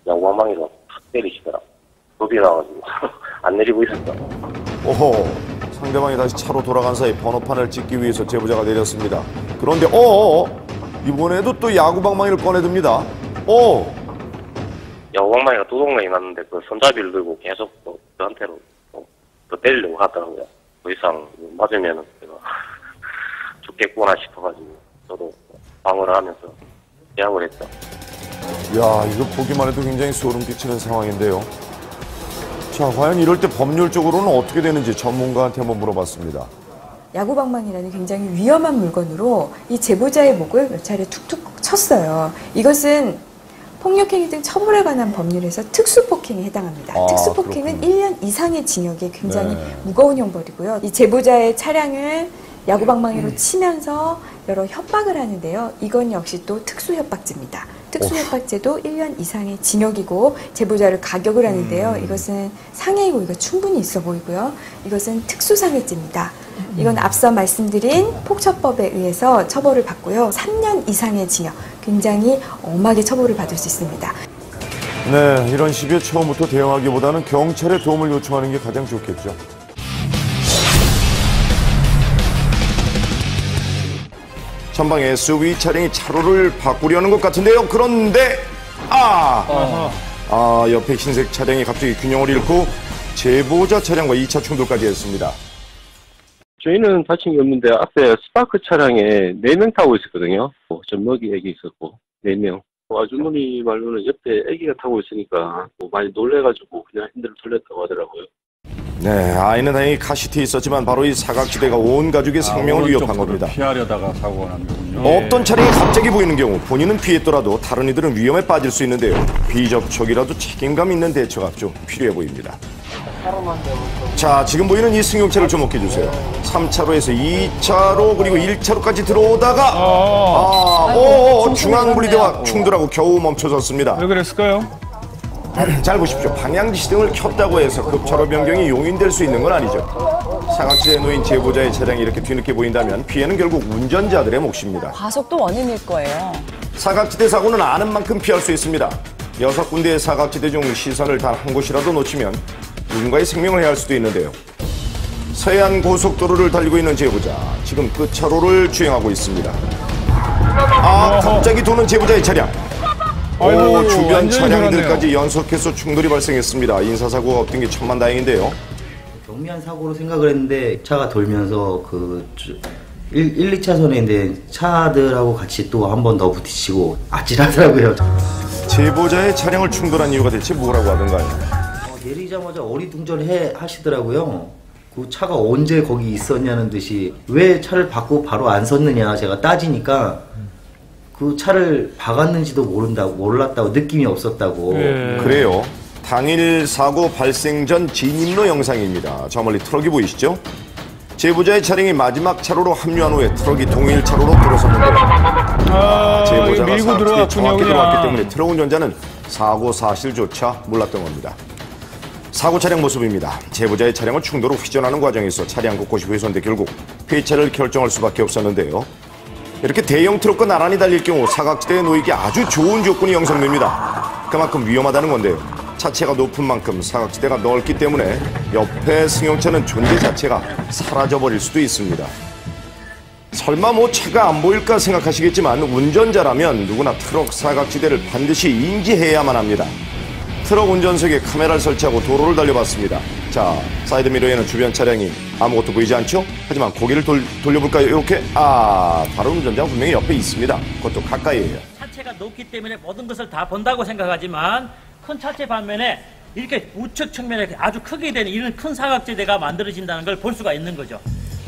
야구방망이로 탁 때리시더라. 겁이 나가지고 안 내리고 있었다. 오호, 상대방이 다시 차로 돌아간 사이 번호판을 찍기 위해서 제보자가 내렸습니다. 그런데 이번에도 또 야구방망이를 꺼내듭니다. 야구방망이가 두 동강이 났는데 그 손잡이를 들고 계속 또 저한테로 또 때리려고 하더라고요. 더 이상 맞으면은 제가 죽겠구나 싶어가지고 저도 방어를 하면서 제압을 했죠. 야, 이거 보기만 해도 굉장히 소름 끼치는 상황인데요. 자, 과연 이럴 때 법률적으로는 어떻게 되는지 전문가한테 한번 물어봤습니다. 야구방망이라는 굉장히 위험한 물건으로 이 제보자의 목을 몇 차례 툭툭 쳤어요. 이것은 폭력행위 등 처벌에 관한 법률에서 특수폭행에 해당합니다. 특수폭행은 그렇군요. 1년 이상의 징역에 굉장히 무거운 형벌이고요. 이 제보자의 차량을 야구방망이로 치면서 여러 협박을 하는데요. 이건 역시 또 특수협박죄입니다. 특수협박죄도 1년 이상의 징역이고 제보자를 가격을 하는데요. 이것은 상해의 고의가 충분히 있어 보이고요. 이것은 특수상해죄입니다. 이건 앞서 말씀드린 폭처법에 의해서 처벌을 받고요. 3년 이상의 징역, 굉장히 엄하게 처벌을 받을 수 있습니다. 네, 이런 시비에 처음부터 대응하기보다는 경찰에 도움을 요청하는 게 가장 좋겠죠. 전방에 SUV 차량이 차로를 바꾸려는 것 같은데요. 그런데 옆에 흰색 차량이 갑자기 균형을 잃고 제보자 차량과 2차 충돌까지 했습니다. 저희는 다친 게 없는데 앞에 스파크 차량에 4명 타고 있었거든요. 젖먹이 애기 있었고 4명. 아주머니 말로는 옆에 애기가 타고 있으니까 많이 놀래가지고 그냥 핸들을 돌렸다고 하더라고요. 네, 아이는 다행히 카시트에 있었지만 바로 이 사각지대가 온 가족의 생명을 위협한 겁니다. 피하려다가 사고가 난 거군요. 없던 차량이 갑자기 보이는 경우 본인은 피했더라도 다른 이들은 위험에 빠질 수 있는데요. 비접촉이라도 책임감 있는 대처가 좀 필요해 보입니다. 자, 지금 보이는 이 승용차를 주목해 주세요. 3차로에서 2차로 그리고 1차로까지 들어오다가 중앙분리대와 충돌하고 겨우 멈춰섰습니다. 왜 그랬을까요? 잘 보십시오. 방향지시등을 켰다고 해서 급차로 변경이 용인될 수 있는 건 아니죠. 사각지대에 놓인 제보자의 차량이 이렇게 뒤늦게 보인다면 피해는 결국 운전자들의 몫입니다. 과속도 원인일 거예요. 사각지대 사고는 아는 만큼 피할 수 있습니다. 6군데의 사각지대 중 시선을 단 한 곳이라도 놓치면 누군가의 생명을 해야 할 수도 있는데요. 서해안 고속도로를 달리고 있는 제보자, 지금 끝차로를 주행하고 있습니다. 갑자기 도는 제보자의 차량. 주변 차량들까지 연속해서 충돌이 발생했습니다. 인사사고가 없던 게 천만다행인데요. 경미한 사고로 생각을 했는데 차가 돌면서 1, 2차선에 있는데 차들하고 같이 또 한 번 더 부딪히고 아찔하더라고요. 제보자의 차량을 충돌한 이유가 대체 뭐라고 하던가요? 내리자마자 어리둥절 하시더라고요. 그 차가 언제 거기 있었냐는 듯이 왜 차를 받고 바로 안 섰느냐 제가 따지니까 그 차를 박았는지도 몰랐다고 느낌이 없었다고. 그래요. 당일 사고 발생 전 진입로 영상입니다. 저 멀리 트럭이 보이시죠? 제보자의 차량이 마지막 차로로 합류한 후에 트럭이 동일 차로로 들어섰는데요. 제보자가 사각지대에 정확히 들어왔기 때문에 트럭 운전자는 사고 사실조차 몰랐던 겁니다. 사고 차량 모습입니다. 제보자의 차량을 충돌로 휘전하는 과정에서 차량 곳곳이 훼손돼 결국 폐차를 결정할 수밖에 없었는데요. 이렇게 대형 트럭과 나란히 달릴 경우 사각지대에 놓이기 아주 좋은 조건이 형성됩니다. 그만큼 위험하다는 건데요. 차체가 높은 만큼 사각지대가 넓기 때문에 옆에 승용차는 존재 자체가 사라져버릴 수도 있습니다. 설마 차가 안 보일까 생각하시겠지만 운전자라면 누구나 트럭 사각지대를 반드시 인지해야만 합니다. 트럭 운전석에 카메라를 설치하고 도로를 달려봤습니다. 자, 사이드미러에는 주변 차량이 아무것도 보이지 않죠? 하지만 고개를 돌려볼까요? 이렇게 바로 운전자가 분명히 옆에 있습니다. 그것도 가까이에요. 차체가 높기 때문에 모든 것을 다 본다고 생각하지만 큰 차체 반면에 이렇게 우측 측면에 아주 크게 되는 이런 큰 사각지대가 만들어진다는 걸 볼 수가 있는 거죠.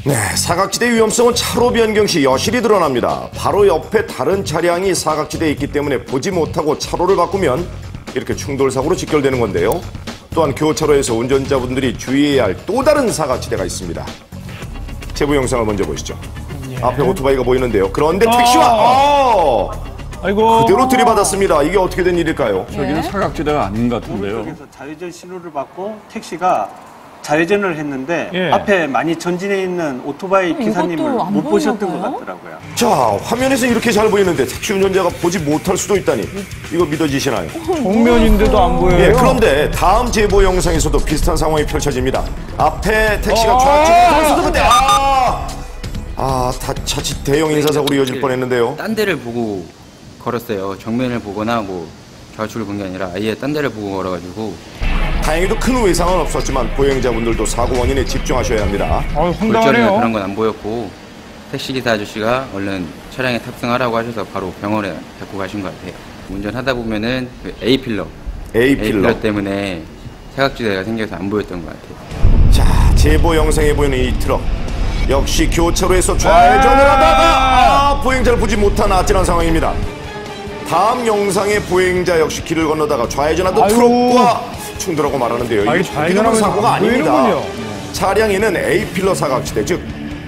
네, 사각지대 위험성은 차로 변경 시 여실히 드러납니다. 바로 옆에 다른 차량이 사각지대에 있기 때문에 보지 못하고 차로를 바꾸면 이렇게 충돌 사고로 직결되는 건데요. 또한 교차로에서 운전자분들이 주의해야 할 또 다른 사각지대가 있습니다. 제보 영상을 먼저 보시죠. 앞에 오토바이가 보이는데요. 그런데 택시와 그대로 들이받았습니다. 이게 어떻게 된 일일까요? 저기는 사각지대가 아닌 것 같은데요. 오른쪽에서 좌회전 신호를 받고 택시가 좌회전을 했는데 예. 앞에 많이 전진해 있는 오토바이 기사님을 이것도 안 못 보셨던 보이나 것 봐요? 같더라고요. 자, 화면에서 이렇게 잘 보이는데 택시 운전자가 보지 못할 수도 있다니 이거 믿어지시나요? 정면인데도 안 보여요. 예, 그런데 다음 제보 영상에서도 비슷한 상황이 펼쳐집니다. 앞에 택시가 좌측으로 들어서는데 자칫 대형 인사사고로 이어질 뻔했는데요. 딴 데를 보고 걸었어요. 정면을 보거나 뭐 좌측을 본 게 아니라 아예 딴 데를 보고 걸어가지고. 다행히도 큰 외상은 없었지만 보행자분들도 사고 원인에 집중하셔야 합니다. 골절이나 그런 건 안 보였고 택시기사 아저씨가 얼른 차량에 탑승하라고 하셔서 바로 병원에 데리고 가신 것 같아요. 운전하다 보면은 그 A필러 때문에 사각지대가 생겨서 안 보였던 것 같아요. 자, 제보 영상에 보이는 이 트럭 역시 교차로에서 좌회전을 하다가 보행자를 보지 못한 아찔한 상황입니다. 다음 영상의 보행자 역시 길을 건너다가 좌회전하던 트럭과 충돌하고 말하는데요. 이게 좌회전 사고가 아닙니다. 차량에는 A필러 사각지대, 즉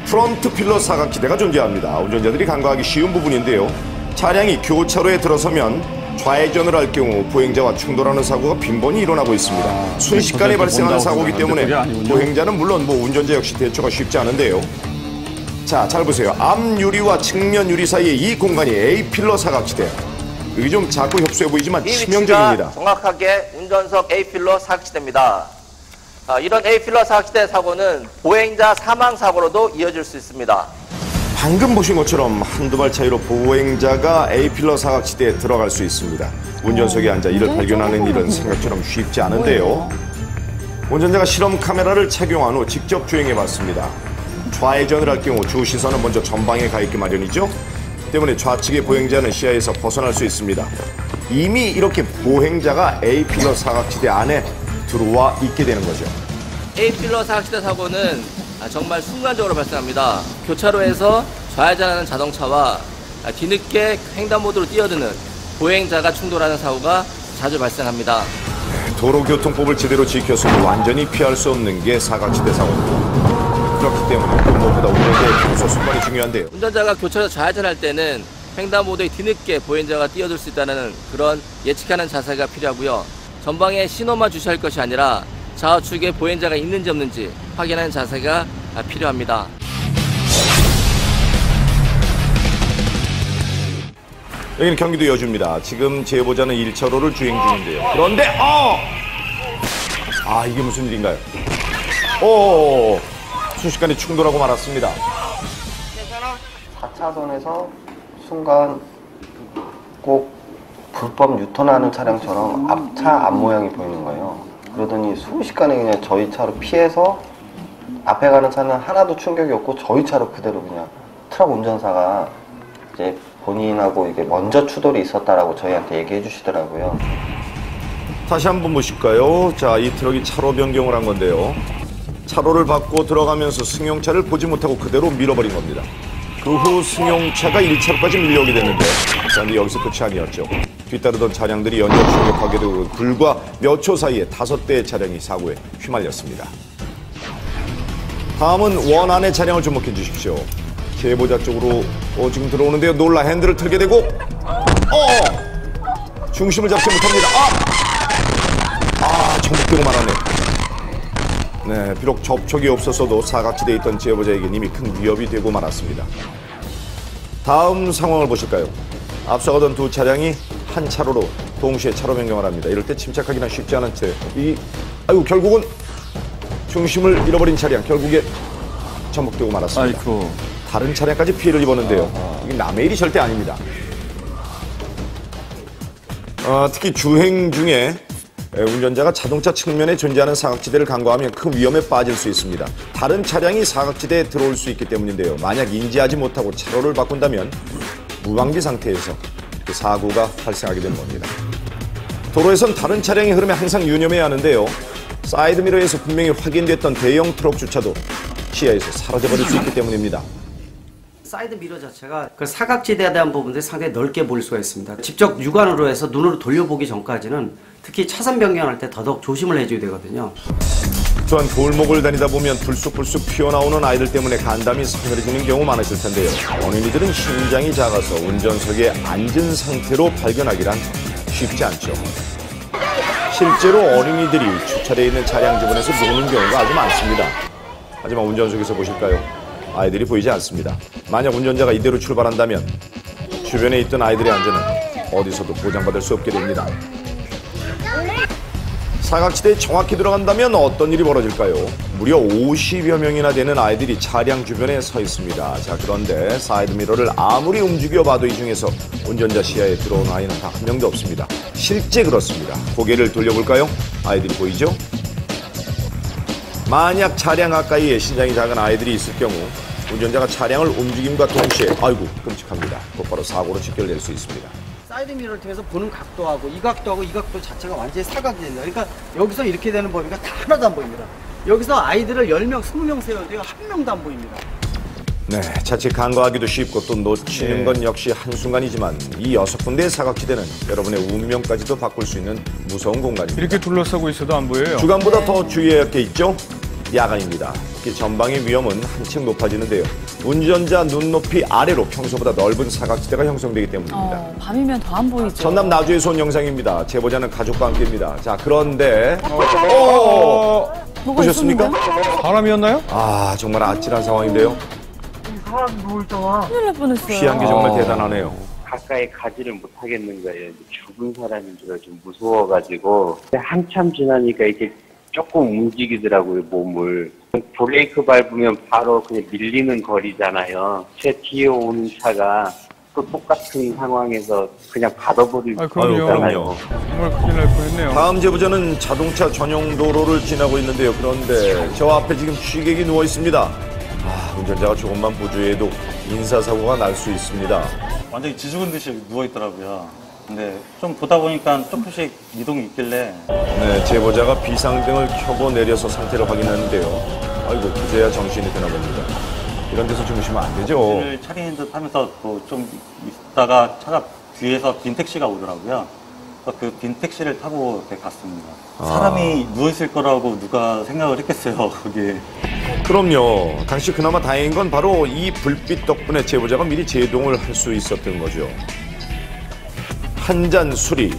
프론트 필러 사각지대가 존재합니다. 운전자들이 간과하기 쉬운 부분인데요. 차량이 교차로에 들어서면 좌회전을 할 경우 보행자와 충돌하는 사고가 빈번히 일어나고 있습니다. 순식간에 발생하는 사고이기 때문에 보행자는 물론 운전자 역시 대처가 쉽지 않은데요. 자, 잘 보세요. 앞 유리와 측면 유리 사이에 이 공간이 A필러 사각지대. 여기 좀 작고 협소해 보이지만 치명적입니다. 정확하게 운전석 A필러 사각지대입니다. 이런 A필러 사각지대 사고는 보행자 사망 사고로도 이어질 수 있습니다. 방금 보신 것처럼 한두 발 차이로 보행자가 A필러 사각지대에 들어갈 수 있습니다. 운전석에 앉아 이를 발견하는 일은 생각처럼 쉽지 않은데요. 운전자가 실험 카메라를 착용한 후 직접 주행해봤습니다. 좌회전을 할 경우 주 시선은 먼저 전방에 가 있기 마련이죠. 때문에 좌측의 보행자는 시야에서 벗어날 수 있습니다. 이미 이렇게 보행자가 A필러 사각지대 안에 들어와 있게 되는 거죠. A필러 사각지대 사고는 정말 순간적으로 발생합니다. 교차로에서 좌회전하는 자동차와 뒤늦게 횡단보도로 뛰어드는 보행자가 충돌하는 사고가 자주 발생합니다. 도로교통법을 제대로 지켰어도 완전히 피할 수 없는 게 사각지대 사고입니다. 그렇기 때문에 무엇보다 운전자의 평소 습관이 중요한데요. 운전자가 교차로 좌회전할 때는 횡단보도에 뒤늦게 보행자가 뛰어들 수 있다는 그런 예측하는 자세가 필요하고요. 전방에 신호만 주시할 것이 아니라 좌우측에 보행자가 있는지 없는지 확인하는 자세가 필요합니다. 여기는 경기도 여주입니다. 지금 제보자는 1차로를 주행 중인데요. 그런데 이게 무슨 일인가요? 순식간에 충돌하고 말았습니다. 4차선에서 순간 꼭 불법 유턴하는 차량처럼 앞차 앞모양이 보이는 거예요. 그러더니 순식간에 그냥 저희 차로 피해서 앞에 가는 차는 하나도 충격이 없고 저희 차로 그대로 그냥 트럭 운전사가 이제 본인하고 이게 먼저 추돌이 있었다라고 저희한테 얘기해 주시더라고요. 다시 한번 보실까요? 자, 이 트럭이 차로 변경을 한 건데요. 차로를 받고 들어가면서 승용차를 보지 못하고 그대로 밀어버린 겁니다. 그 후 승용차가 1차로까지 밀려오게 됐는데 그런데 여기서 끝이 아니었죠. 뒤따르던 차량들이 연이어 충격하게 되고 불과 몇 초 사이에 5대의 차량이 사고에 휘말렸습니다. 다음은 원안의 차량을 주목해 주십시오. 제보자 쪽으로 지금 들어오는데요. 놀라 핸들을 틀게 되고 중심을 잡지 못합니다. 전복되고 말았네. 네, 비록 접촉이 없었어도 사각지대에 있던 제보자에겐 이미 큰 위협이 되고 말았습니다. 다음 상황을 보실까요? 앞서가던 두 차량이 한 차로로 동시에 차로 변경을 합니다. 이럴 때 침착하기는 쉽지 않은 채 결국은 중심을 잃어버린 차량 결국에 전복되고 말았습니다. 다른 차량까지 피해를 입었는데요. 이게 남의 일이 절대 아닙니다. 특히 주행 중에 운전자가 자동차 측면에 존재하는 사각지대를 간과하면 큰 위험에 빠질 수 있습니다. 다른 차량이 사각지대에 들어올 수 있기 때문인데요. 만약 인지하지 못하고 차로를 바꾼다면 무방비 상태에서 사고가 발생하게 되는 겁니다. 도로에선 다른 차량의 흐름에 항상 유념해야 하는데요. 사이드미러에서 분명히 확인됐던 대형 트럭 주차도 시야에서 사라져버릴 수 있기 때문입니다. 사이드 미러 자체가 그 사각지대에 대한 부분들이 상당히 넓게 볼 수가 있습니다. 직접 육안으로 해서 눈으로 돌려보기 전까지는 특히 차선 변경할 때 더더욱 조심을 해줘야 되거든요. 또한 골목을 다니다 보면 불쑥불쑥 튀어나오는 아이들 때문에 간담이 서늘해지는 경우 많으실 텐데요. 어린이들은 신장이 작아서 운전석에 앉은 상태로 발견하기란 쉽지 않죠. 실제로 어린이들이 주차되어 있는 차량 주변에서 노는 경우가 아주 많습니다. 하지만 운전석에서 보실까요? 아이들이 보이지 않습니다. 만약 운전자가 이대로 출발한다면 주변에 있던 아이들의 안전은 어디서도 보장받을 수 없게 됩니다. 사각지대에 정확히 들어간다면 어떤 일이 벌어질까요? 무려 50여 명이나 되는 아이들이 차량 주변에 서 있습니다. 자, 그런데 사이드미러를 아무리 움직여봐도 이 중에서 운전자 시야에 들어온 아이는 단 한 명도 없습니다. 실제 그렇습니다. 고개를 돌려볼까요? 아이들이 보이죠? 만약 차량 가까이에 신장이 작은 아이들이 있을 경우 운전자가 차량을 움직임과 동시에 아이고 끔찍합니다. 곧바로 사고로 직결될 수 있습니다. 사이드미러를 통해서 보는 각도하고 이 각도하고 이 각도 자체가 완전히 사각이 됩니다. 그러니까 여기서 이렇게 되는 범위가 다 하나도 안 보입니다. 여기서 아이들을 10명, 20명 세워도요 한 명도 안 보입니다. 네, 자칫 간과하기도 쉽고 또 놓치는 건 역시 한순간이지만 이 6군데의 사각지대는 여러분의 운명까지도 바꿀 수 있는 무서운 공간입니다. 이렇게 둘러싸고 있어도 안 보여요. 주간보다 더 주의해야 할 게 있죠? 야간입니다. 특히 전방의 위험은 한층 높아지는데요. 운전자 눈높이 아래로 평소보다 넓은 사각지대가 형성되기 때문입니다. 밤이면 더 안 보이죠. 전남 나주에서 온 영상입니다. 제보자는 가족과 함께입니다. 자, 그런데 보셨습니까? 사람이었나요? 아, 정말 아찔한 상황인데요. 사람 누워있잖아. 큰일 날 뻔했어요. 피한 게 정말 대단하네요. 가까이 가지를 못하겠는 거예요. 죽은 사람인 줄 좀 무서워가지고 한참 지나니까 이게 조금 움직이더라고요, 몸을. 브레이크 밟으면 바로 그냥 밀리는 거리잖아요. 제 뒤에 오는 차가 또 똑같은 상황에서 그냥 받아버릴 거잖아요. 정말 큰일 날 뻔했네요. 다음 제보자는 자동차 전용 도로를 지나고 있는데요. 그런데 저 앞에 지금 취객이 누워 있습니다. 아, 운전자가 조금만 부주의해도 인사사고가 날 수 있습니다. 완전히 지죽은 듯이 누워있더라고요. 근데 좀 보다 보니까 조금씩 이동이 있길래 네, 제보자가 비상등을 켜고 내려서 상태를 확인하는데요. 아이고, 그제야 정신이 드나 봅니다. 이런 데서 주무시면 안 되죠. 정신을 차리는 듯 하면서 좀 있다가 차가 뒤에서 빈 택시가 오더라고요. 그 빈 택시를 타고 갔습니다. 사람이 누워있을 거라고 누가 생각을 했겠어요, 거기에. 그럼요. 당시 그나마 다행인 건 바로 이 불빛 덕분에 제보자가 미리 제동을 할 수 있었던 거죠. 한 잔 술이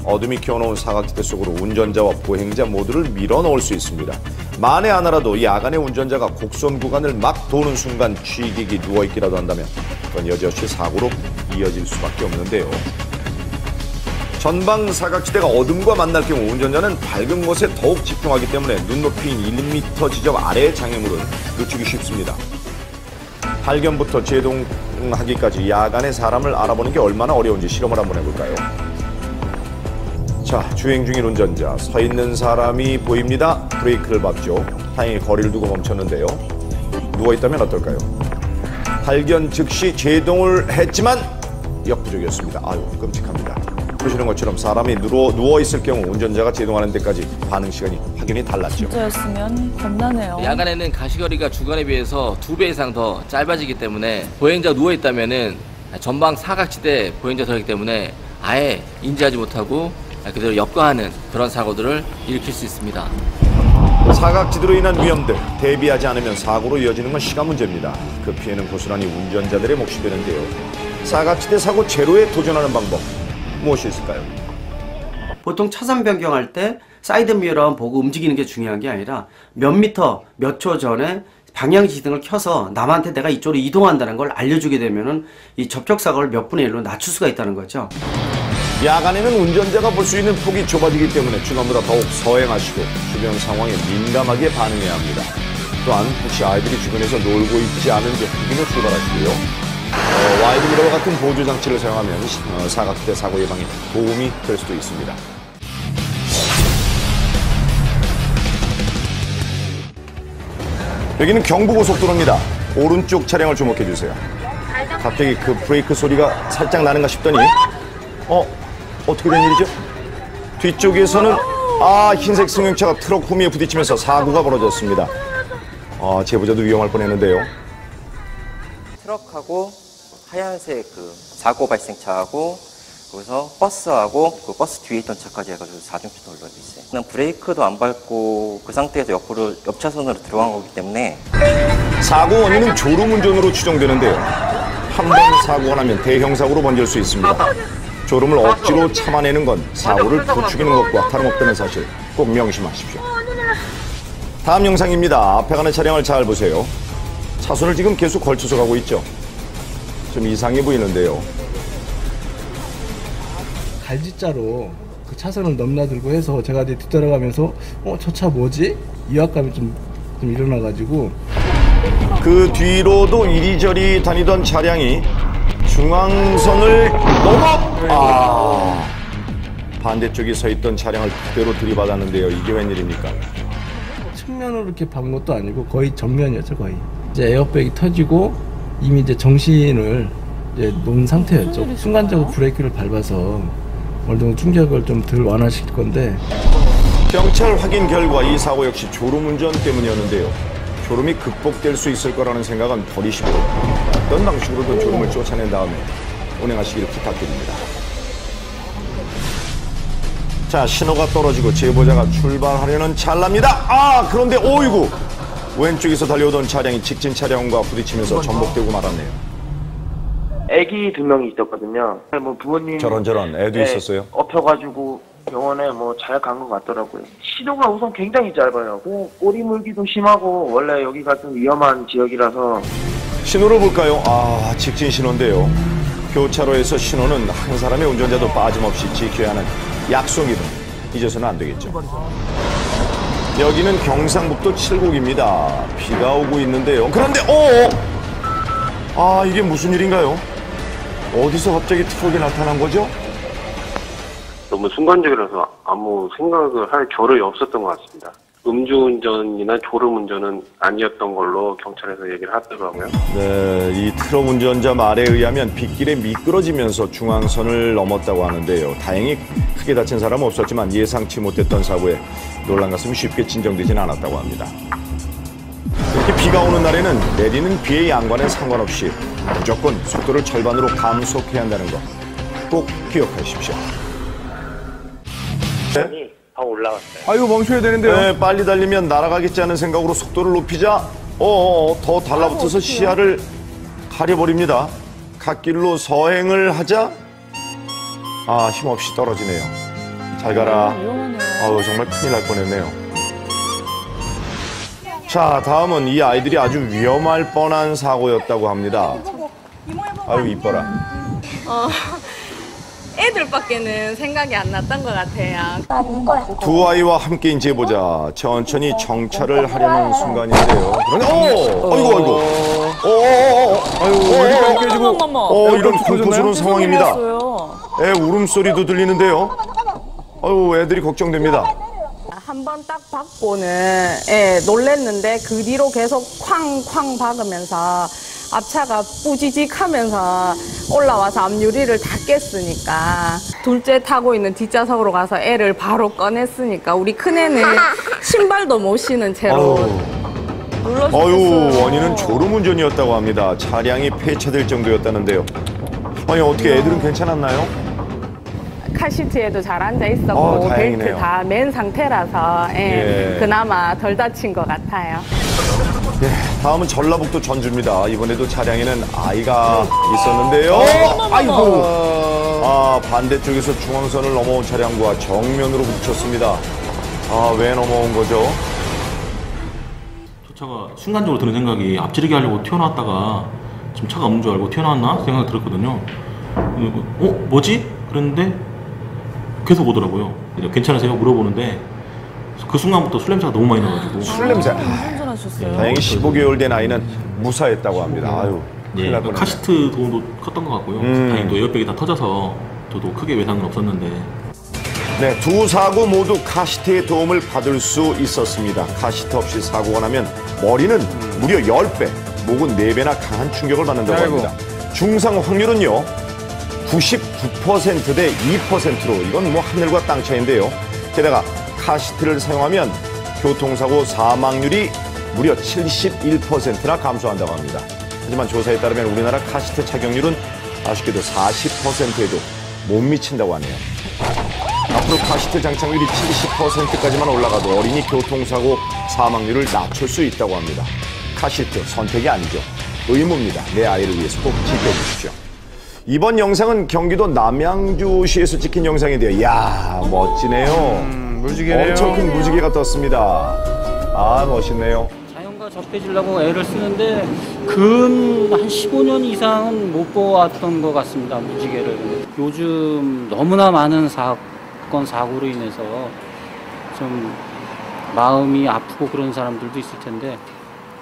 어둠이 켜놓은 사각지대 속으로 운전자와 보행자 모두를 밀어넣을 수 있습니다. 만에 하나라도 야간에 운전자가 곡선 구간을 막 도는 순간 취객이 누워있기라도 한다면 그건 여지없이 사고로 이어질 수밖에 없는데요. 전방 사각지대가 어둠과 만날 경우 운전자는 밝은 곳에 더욱 집중하기 때문에 눈높이인 1m 지점 아래의 장애물은 놓치기 쉽습니다. 발견부터 제동하기까지 야간에 사람을 알아보는 게 얼마나 어려운지 실험을 한번 해볼까요? 자, 주행 중인 운전자, 서 있는 사람이 보입니다. 브레이크를 밟죠. 다행히 거리를 두고 멈췄는데요. 누워있다면 어떨까요? 발견 즉시 제동을 했지만 역부족이었습니다. 아유, 끔찍합니다. 보시는 것처럼 사람이 누워있을 경우 운전자가 제동하는 데까지 반응 시간이 확연히 달랐죠. 진짜였으면 겁나네요. 야간에는 가시거리가 주간에 비해서 2배 이상 더 짧아지기 때문에 보행자 누워있다면은 전방 사각지대 보행자 서기 때문에 아예 인지하지 못하고 그대로 역과하는 그런 사고들을 일으킬 수 있습니다. 사각지대로 인한 위험들, 대비하지 않으면 사고로 이어지는 건 시간 문제입니다. 그 피해는 고스란히 운전자들의 몫이 되는데요. 사각지대 사고 제로에 도전하는 방법, 무엇이 있을까요? 보통 차선 변경할 때 사이드미러만 보고 움직이는 게 중요한 게 아니라 몇 미터, 몇 초 전에 방향지등을 켜서 남한테 내가 이쪽으로 이동한다는 걸 알려주게 되면은 이 접촉사고를 몇 분의 1로 낮출 수가 있다는 거죠. 야간에는 운전자가 볼 수 있는 폭이 좁아지기 때문에 주간보다 더욱 서행하시고 주변 상황에 민감하게 반응해야 합니다. 또한 혹시 아이들이 주변에서 놀고 있지 않은지 확인을 출발하시고요. 와이드미러와 같은 보조장치를 사용하면 사각지대 사고 예방에 도움이 될 수도 있습니다. 여기는 경부고속도로입니다. 오른쪽 차량을 주목해 주세요. 갑자기 그 브레이크 소리가 살짝 나는가 싶더니 어떻게 된 일이죠? 뒤쪽에서는 흰색 승용차가 트럭 후미에 부딪히면서 사고가 벌어졌습니다. 제보자도 위험할 뻔했는데요. 트럭하고 하얀색 그 사고 발생차하고 거기서 버스하고 그 버스 뒤에 있던 차까지 해가지고 4중차 돌려져 있어요. 그냥 브레이크도 안 밟고 그 상태에서 옆차선으로 들어간 거기 때문에 사고 원인은 졸음운전으로 추정되는데요. 한 번 사고가 나면 대형 사고로 번질 수 있습니다. 졸음을 억지로 참아내는 건 사고를 부추기는 것과 다름없다는 사실 꼭 명심하십시오. 다음 영상입니다. 앞에 가는 차량을 잘 보세요. 차선을 지금 계속 걸쳐서 가고 있죠. 좀 이상해 보이는데요. 갈짓자로 그 차선을 넘나들고 해서 제가 뒤따라가면서 저 차 뭐지? 위압감이 좀 일어나가지고 그 뒤로도 이리저리 다니던 차량이 중앙선을 넘어 반대쪽에 서 있던 차량을 그대로 들이받았는데요. 이게 웬일입니까? 측면으로 이렇게 밟은 것도 아니고 거의 정면이었죠. 거의 이제 에어백이 터지고 이미 이제 정신을 이제 놓은 상태였죠. 순간적으로 브레이크를 밟아서 어느 정도 충격을 좀 덜 완화시킬 건데. 경찰 확인 결과 이 사고 역시 졸음운전 때문이었는데요. 졸음이 극복될 수 있을 거라는 생각은 버리시고 어떤 방식으로든 졸음을 쫓아낸 다음에 운행하시길 부탁드립니다. 자, 신호가 떨어지고 제보자가 출발하려는 찰나입니다. 그런데 오이구! 왼쪽에서 달려오던 차량이 직진 차량과 부딪히면서 전복되고 말았네요. 애기 2명이 있었거든요. 뭐 부모님 저런 애도 있었어요? 엎혀가지고 병원에 뭐 잘 간 것 같더라고요. 시도가 우선 굉장히 짧아요. 꼬리 물기도 심하고 원래 여기가 좀 위험한 지역이라서. 신호를 볼까요? 직진 신호인데요. 교차로에서 신호는 한 사람의 운전자도 빠짐없이 지켜야 하는 약속이든 잊어서는 안 되겠죠. 여기는 경상북도 칠곡입니다. 비가 오고 있는데요. 그런데 이게 무슨 일인가요? 어디서 갑자기 트럭이 나타난 거죠? 너무 순간적이라서 아무 생각을 할 겨를이 없었던 것 같습니다. 음주운전이나 졸음운전은 아니었던 걸로 경찰에서 얘기를 하더라고요. 네, 이 트럭 운전자 말에 의하면 빗길에 미끄러지면서 중앙선을 넘었다고 하는데요. 다행히 크게 다친 사람은 없었지만 예상치 못했던 사고에 놀란 가슴이 쉽게 진정되진 않았다고 합니다. 이렇게 비가 오는 날에는 내리는 비의 양과는 상관없이 무조건 속도를 절반으로 감속해야 한다는 거 꼭 기억하십시오. 네? 다 올라갔어요. 아이고, 멈춰야 되는데요. 네, 빨리 달리면 날아가겠지 하는 생각으로 속도를 높이자 더 달라붙어서 시야를 가려버립니다. 갓길로 서행을 하자 힘없이 떨어지네요. 잘 가라. 정말 큰일 날 뻔했네요. 자, 다음은 이 아이들이 아주 위험할 뻔한 사고였다고 합니다. 아유, 이뻐라. 애들밖에는 생각이 안 났던 것 같아요. 두 아이와 함께인 제보자 천천히 정차를 하려는 순간인데요. 머리가 깨지고 이런 공포스러운 상황입니다. 애 울음소리도 들리는데요. 애들이 걱정됩니다. 한 번 딱 받고는 놀랬는데 그 뒤로 계속 쾅쾅 박으면서 앞차가 뿌지직 하면서 올라와서 앞유리를 다 깼으니까 둘째 타고 있는 뒷좌석으로 가서 애를 바로 꺼냈으니까 우리 큰애는 신발도 못 신은 채로 눌러주셨어요. 원인은 졸음운전이었다고 합니다. 차량이 폐차될 정도였다는데요. 어떻게 애들은 괜찮았나요? 카시트에도 잘 앉아 있었고 다행이네요. 벨트 다 맨 상태라서 그나마 덜 다친 것 같아요. 다음은 전라북도 전주입니다. 이번에도 차량에는 아이가 있었는데요. 반대쪽에서 중앙선을 넘어온 차량과 정면으로 부딪혔습니다. 왜 넘어온 거죠? 저 차가 순간적으로 드는 생각이 앞지르기 하려고 튀어나왔다가 지금 차가 없는 줄 알고 튀어나왔나 생각이 들었거든요. 뭐지? 그랬는데 계속 오더라고요. 괜찮으세요? 물어보는데 그 순간부터 술 냄새가 너무 많이 나가지고. 술 냄새. 다행히 15개월 된 아이는 무사했다고 합니다. 큰일 날 뻔했네. 카시트 도움도 컸던 것 같고요. 다행히도 에어백이 다 터져서 저도 크게 외상은 없었는데. 네, 두 사고 모두 카시트의 도움을 받을 수 있었습니다. 카시트 없이 사고가 나면 머리는 무려 10배, 목은 4배나 강한 충격을 받는다고 합니다. 중상 확률은요 99% 대 2%로 이건 뭐 하늘과 땅 차이인데요. 게다가 카시트를 사용하면 교통사고 사망률이 무려 71%나 감소한다고 합니다. 하지만 조사에 따르면 우리나라 카시트 착용률은 아쉽게도 40%에도 못 미친다고 하네요. 앞으로 카시트 장착률이 70%까지만 올라가도 어린이 교통사고 사망률을 낮출 수 있다고 합니다. 카시트 선택이 아니죠. 의무입니다. 내 아이를 위해서 꼭 지켜주십시오. 이번 영상은 경기도 남양주시에서 찍힌 영상인데요. 이야, 멋지네요. 무지개네요. 엄청 큰 무지개가 떴습니다. 아, 멋있네요. 자연과 접해지려고 애를 쓰는데 근 한 15년 이상은 못 보았던 것 같습니다. 무지개를. 요즘 너무나 많은 사건 사고로 인해서 좀 마음이 아프고 그런 사람들도 있을 텐데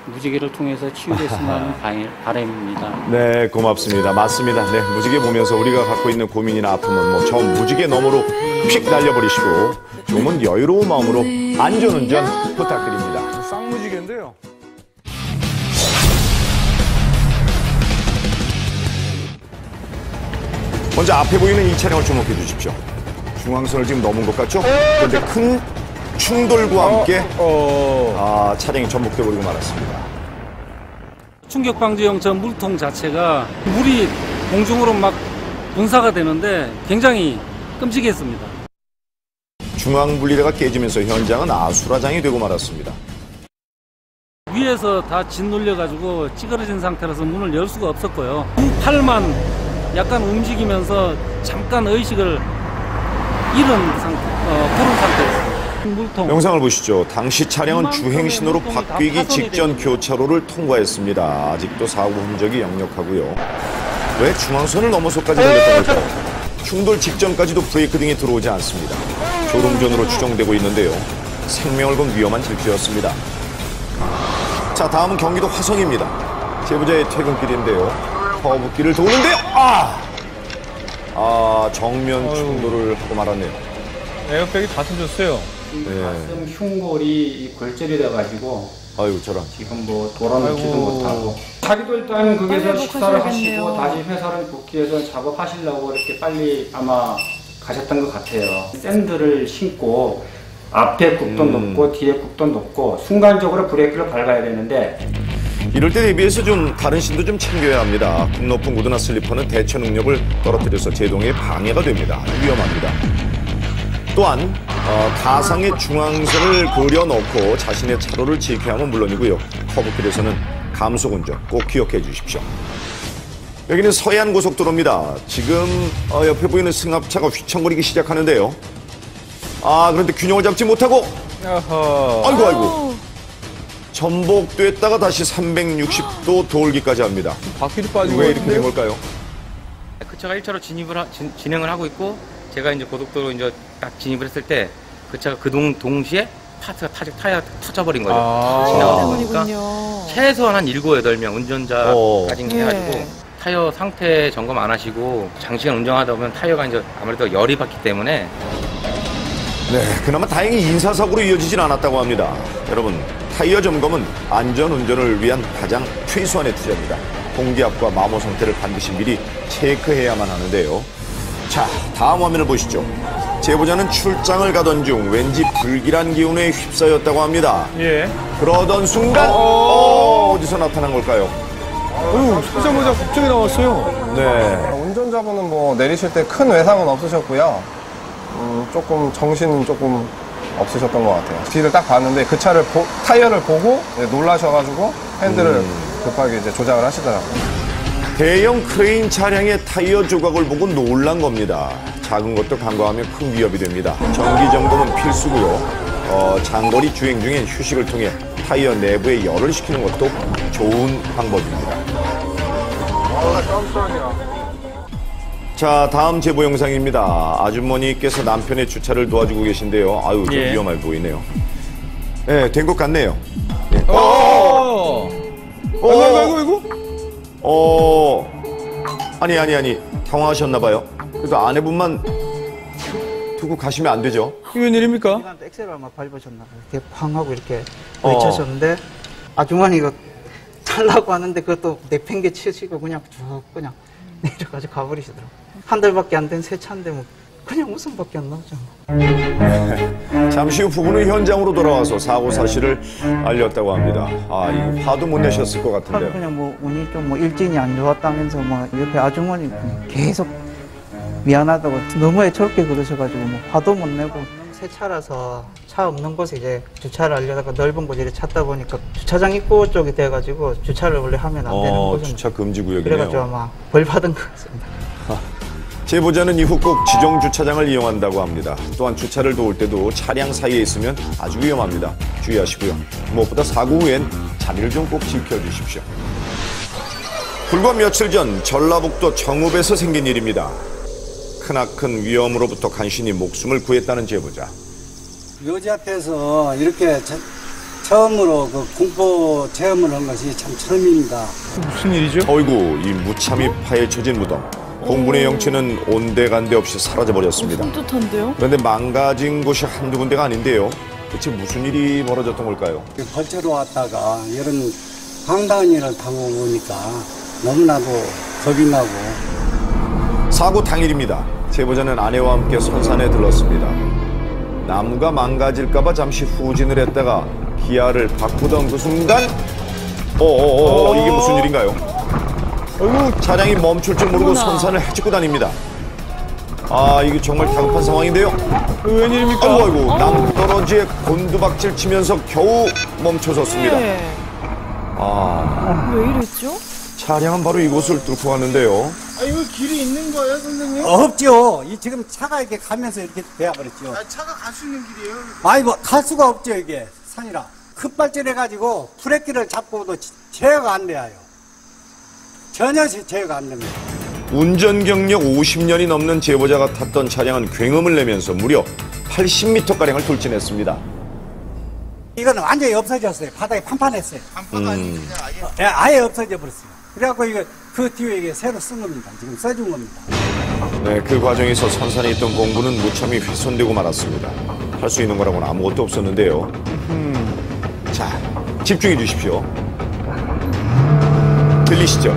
무지개를 통해서 치유됐으면 하는 바람입니다. 네, 고맙습니다. 맞습니다. 네, 무지개 보면서 우리가 갖고 있는 고민이나 아픔은 뭐 저 무지개 너머로 휙 날려버리시고 조금은 여유로운 마음으로 안전운전 부탁드립니다. 쌍무지개인데요. 먼저 앞에 보이는 이 차량을 주목해 주십시오. 중앙선을 지금 넘은 것 같죠? 그런데 큰 충돌과 함께 차량이 전복돼 버리고 말았습니다. 충격방지용 저 물통 자체가 물이 공중으로 막 분사가 되는데 굉장히 끔찍했습니다. 중앙분리대가 깨지면서 현장은 아수라장이 되고 말았습니다. 위에서 다 짓눌려가지고 찌그러진 상태라서 문을 열 수가 없었고요. 팔만 약간 움직이면서 잠깐 의식을 잃은 상태, 그런 상태였습니다. 물통. 영상을 보시죠. 당시 차량은 주행신호로 바뀌기 직전 교차로를 통과했습니다. 아직도 사고 흔적이 역력하고요. 왜 중앙선을 넘어서까지 달렸던 걸까요? 충돌 직전까지도 브레이크 등이 들어오지 않습니다. 졸음전으로 추정되고 있는데요. 생명을 건 위험한 질주였습니다. 자, 다음은 경기도 화성입니다. 제보자의 퇴근길인데요. 커브길을 도는데요. 정면 충돌을 하고 말았네요. 에어백이 다 터졌어요. 가슴 흉골이 골절이 돼가지고 아이고 저런. 지금 뭐 돌아놓지도 못하고 자기도 일단 거기서 식사를 하시고 다시 회사를 복귀해서 작업하시려고 이렇게 빨리 아마 가셨던 것 같아요. 샌들을 신고 앞에 굽도 높고 뒤에 굽도 높고 순간적으로 브레이크를 밟아야 되는데 이럴 때 대비해서 좀 다른 신도 좀 챙겨야 합니다. 굽 높은 구두나 슬리퍼는 대처 능력을 떨어뜨려서 제동에 방해가 됩니다. 위험합니다. 또한 가상의 중앙선을 그려놓고 자신의 차로를 지켜야 하면 물론이고요. 커브길에서는 감속운전 꼭 기억해 주십시오. 여기는 서해안 고속도로입니다. 지금 옆에 보이는 승합차가 휘청거리기 시작하는데요. 그런데 균형을 잡지 못하고 아이고 전복됐다가 다시 360도 돌기까지 합니다. 바퀴도 빠지고 왜 이렇게 된 걸까요? 그 차가 1차로 진행을 하고 있고 제가 이제 고속도로 이제 딱 진입을 했을 때 그 차가 동시에 타이어가 터져버린 거죠. 지나가다 보니까 최소한 한 7, 8명 운전자까지 해가지고 타이어 상태 점검 안 하시고 장시간 운전하다 보면 타이어가 이제 아무래도 열이 받기 때문에 네, 그나마 다행히 인사사고로 이어지진 않았다고 합니다. 여러분, 타이어 점검은 안전운전을 위한 가장 최소한의 투자입니다. 공기압과 마모 상태를 반드시 미리 체크해야만 하는데요. 자, 다음 화면을 보시죠. 제보자는 출장을 가던 중 왠지 불길한 기운에 휩싸였다고 합니다. 예. 그러던 순간 어디서 나타난 걸까요? 찾아보자 갑자기 나왔어요. 네. 운전자분은 뭐 내리실 때 큰 외상은 없으셨고요. 조금 정신은 조금 없으셨던 것 같아요. 뒤를 딱 봤는데 그 차를 타이어를 보고 놀라셔가지고 핸들을 급하게 이제 조작을 하시더라고요. 대형 크레인 차량의 타이어 조각을 보고 놀란 겁니다. 작은 것도 간과하면 큰 위협이 됩니다. 정기 점검은 필수고요. 장거리 주행 중엔 휴식을 통해 타이어 내부에 열을 식히는 것도 좋은 방법입니다. 자, 다음 제보 영상입니다. 아주머니께서 남편의 주차를 도와주고 계신데요. 아유, 좀 위험해 보이네요. 네, 된 것 같네요. 네. 아니. 당황하셨나봐요. 그래도 아내분만 두고 가시면 안 되죠. 이게 웬일입니까? 엑셀을 아마 밟으셨나봐요. 이렇게 팡 하고 이렇게 외쳐셨는데 아주머니가 달라고 하는데 그것도 내팽개 치시고 그냥 쭉 그냥 내려가지고 가버리시더라고요. 한 달밖에 안 된 새 차인데 뭐 그냥 웃음밖에 안 나오죠. 잠시 후 부부는 현장으로 돌아와서 사고 사실을 알렸다고 합니다. 이거 화도 못 내셨을 것 같은데요. 그냥 뭐 운이 좀 뭐 일진이 안 좋았다면서 뭐 옆에 아주머니 계속 미안하다고 너무 애처롭게 그러셔가지고 뭐 화도 못 내고 새 차라서 차 없는 곳에 이제 주차를 하려다가 넓은 곳에 찾다 보니까 주차장 입구 쪽이 돼가지고 주차를 원래 하면 안 되는 곳은 주차 금지 구역이네요. 그래가지고 아마 벌 받은 것 같습니다. 제보자는 이후 꼭 지정 주차장을 이용한다고 합니다. 또한 주차를 도울 때도 차량 사이에 있으면 아주 위험합니다. 주의하시고요. 무엇보다 사고 후엔 자리를 좀 꼭 지켜주십시오. 불과 며칠 전 전라북도 정읍에서 생긴 일입니다. 크나큰 위험으로부터 간신히 목숨을 구했다는 제보자. 묘지 앞에서 이렇게 처음으로 그 공포 체험을 한 것이 참 처음입니다. 무슨 일이죠? 어이구, 이 무참히 파헤쳐진 무덤. 공분의 영체는 온데간데 없이 사라져버렸습니다. 섬뜩한데요? 그런데 망가진 곳이 한두 군데가 아닌데요. 대체 무슨 일이 벌어졌던 걸까요? 벌초로 왔다가 이런 황당한 일을 당해보니까 너무나도 겁이 나고. 사고 당일입니다. 제보자는 아내와 함께 선산에 들렀습니다. 나무가 망가질까봐 잠시 후진을 했다가 기아를 바꾸던 그 순간 이게 무슨 일인가요? 차량이 멈출 줄 모르고 선산을 헤집고 다닙니다. 아, 이게 정말 다급한 상황인데요. 웬일입니까? 아이고, 낭떠러지에 곤두박질 치면서 겨우 멈춰섰습니다. 네. 왜 이랬죠? 차량은 바로 이곳을 뚫고 갔는데요. 이거 길이 있는 거예요, 선생님? 없죠. 지금 차가 이렇게 가면서 이렇게 되어버렸죠. 차가 갈 수 있는 길이에요? 갈 수가 없죠, 이게. 산이라. 급발진해가지고 브레이크를 잡고도 제어가 안 돼요. 전혀 제어가 안 됩니다. 운전 경력 50년이 넘는 제보자가 탔던 차량은 굉음을 내면서 무려 80m가량을 돌진했습니다. 이거는 완전히 없어졌어요. 바닥에 판판했어요. 아예 없어져 버렸어요. 그래갖고 그 뒤에 이게 새로 쓴 겁니다. 지금 써준 겁니다. 네, 그 과정에서 선산에 있던 공구는 무참히 훼손되고 말았습니다. 할 수 있는 거라고는 아무것도 없었는데요. 자, 집중해 주십시오. 들리시죠?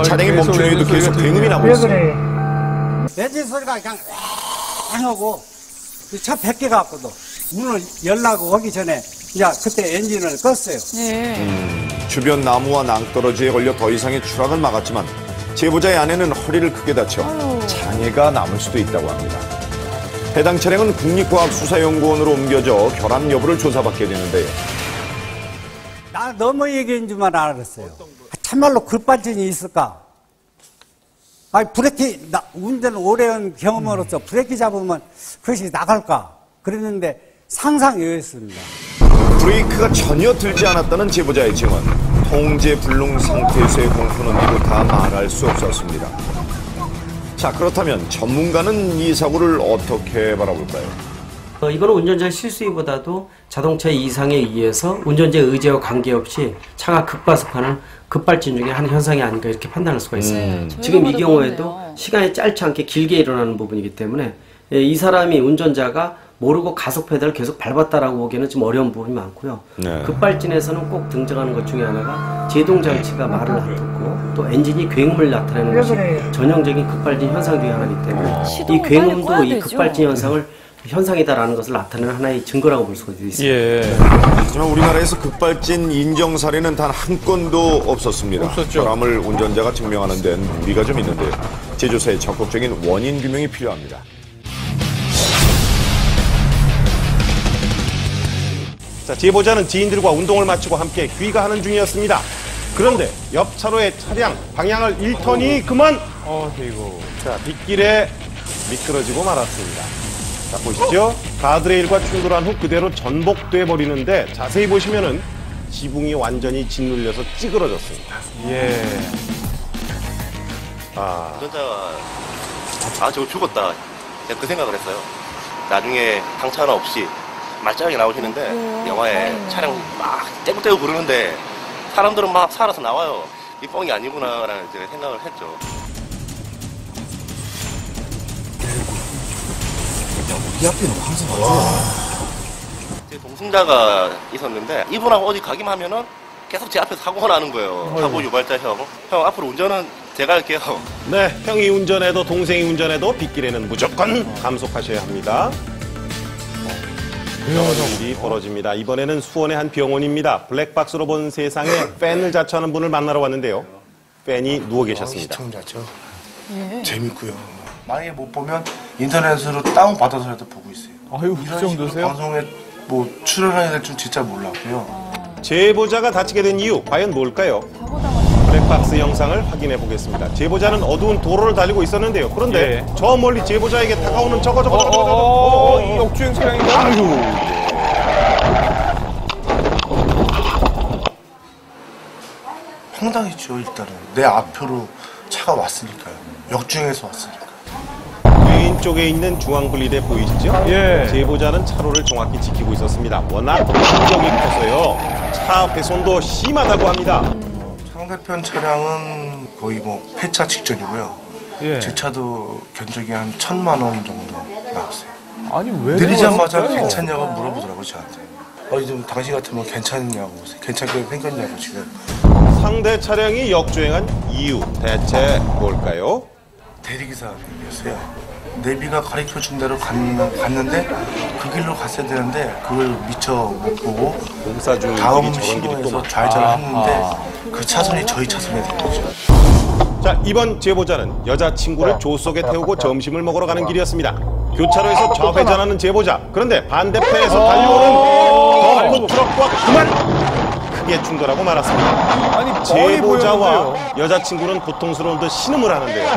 차량이 멈춘 후에도 계속 굉음이 나고 있어요. 엔진 소리가 그냥 꽝 하고 차 100개가 왔거든. 문을 열라고 하기 전에 이제 그때 엔진을 껐어요. 주변 나무와 낭떠러지에 걸려 더 이상의 추락을 막았지만 제보자의 아내는 허리를 크게 다쳐 장애가 남을 수도 있다고 합니다. 해당 차량은 국립과학수사연구원으로 옮겨져 결함 여부를 조사받게 되는데요. 나 너무 얘기인 줄만 알았어요. 참말로 급발진이 있을까? 브레이크, 운전 오래한 경험으로서 브레이크 잡으면 그것이 나갈까? 그랬는데 상상 이외였습니다. 브레이크가 전혀 들지 않았다는 제보자의 증언. 통제 불능 상태에서의 공포는 이루 다 말할 수 없었습니다. 자, 그렇다면 전문가는 이 사고를 어떻게 바라볼까요? 이거는 운전자의 실수이보다도 자동차의 이상에 의해서 운전자의 의지와 관계없이 차가 급가속하는 급발진 중에 한 현상이 아닌가 이렇게 판단할 수가 있어요. 지금 이 경우에도 시간이 짧지 않게 길게 일어나는 부분이기 때문에 이 사람이 운전자가 모르고 가속 페달을 계속 밟았다라고 보기에는 좀 어려운 부분이 많고요. 급발진에서는 꼭 등장하는 것 중에 하나가 제동 장치가 말을 놔뒀고 또 엔진이 굉음을 나타내는 것이 전형적인 급발진 현상 중에 하나이기 때문에 이 굉음도 이 급발진 현상이다라는 것을 나타내는 하나의 증거라고 볼 수가 있습니다. 하지만 우리나라에서 급발진 인정 사례는 단 한 건도 없었습니다. 결함을 운전자가 증명하는 데는 무리가 좀 있는데요. 제조사의 적극적인 원인 규명이 필요합니다. 자, 제보자는 지인들과 운동을 마치고 함께 귀가하는 중이었습니다. 그런데 옆 차로의 차량 방향을 잃더니 그만 자, 빗길에 미끄러지고 말았습니다. 자, 보시죠. 가드레일과 충돌한 후 그대로 전복돼 버리는데 자세히 보시면은 지붕이 완전히 짓눌려서 찌그러졌습니다. 운전자가 저거 죽었다. 제가 그 생각을 했어요. 나중에 당차 없이 말짱하게 나오시는데 영화에 차량 막 떼고 부르는데 사람들은 막 살아서 나와요. 이 뻥이 아니구나라는 생각을 했죠. 이 앞에는 항상 와요. 제 동승자가 있었는데 이분하고 어디 가기만 하면은 계속 제 앞에서 사고가 나는 거예요. 사고 유발자 형 앞으로 운전은 제가 할게요. 네, 형이 운전해도 동생이 운전해도 빗길에는 무조건 감속하셔야 합니다. 이런 일이 벌어집니다. 이번에는 수원의 한 병원입니다. 블랙박스로 본 세상에 팬을 자처하는 분을 만나러 왔는데요. 팬이 누워 계셨습니다. 시청자죠. 재밌고요. 만약에 못 보면 인터넷으로 다운받아서라도 보고 있어요. 아유, 그 정도세요? 방송에 출연해야 될 줄 진짜 몰랐고요. 제보자가 다치게 된 이유 과연 뭘까요? 블랙박스 영상을 확인해 보겠습니다. 제보자는 어두운 도로를 달리고 있었는데요. 그런데 저 멀리 제보자에게 다가오는 저거 이 역주행 차량인가? 아유. 황당했죠. 일단은 내 앞으로 차가 왔으니까요. 역주행해서 왔으니까. 왼쪽에 있는 중앙분리대 보이시죠? 제보자는 차로를 정확히 지키고 있었습니다. 워낙 공격이 커서요. 차 훼손도 심하다고 합니다. 상대편 차량은 거의 뭐 폐차 직전이고요. 제 차도 견적이 한 1,000만 원 정도 나왔어요. 아니 왜 내리자마자 괜찮냐고 물어보더라고요 저한테. 좀 당신 같으면 괜찮냐고, 괜찮게 생겼냐고 지금. 상대 차량이 역주행한 이유 대체 뭘까요? 대리기사님이었어요. 내비가 가르쳐준 대로 갔는데 그 길로 갔어야 되는데 그걸 미처 못 보고 공사 중 다음 신호에서 좌회전을 했는데 그 차선이 저희 차선이 된 거죠. 자, 이번 제보자는 여자친구를 조수석에 태우고 점심을 먹으러 가는 길이었습니다. 교차로에서 좌회전하는 제보자. 그런데 반대편에서 달려오는 덤프 트럭과 그만 크게 충돌하고 말았습니다. 아니, 제보자와 여자친구는 고통스러운 듯 신음을 하는데요.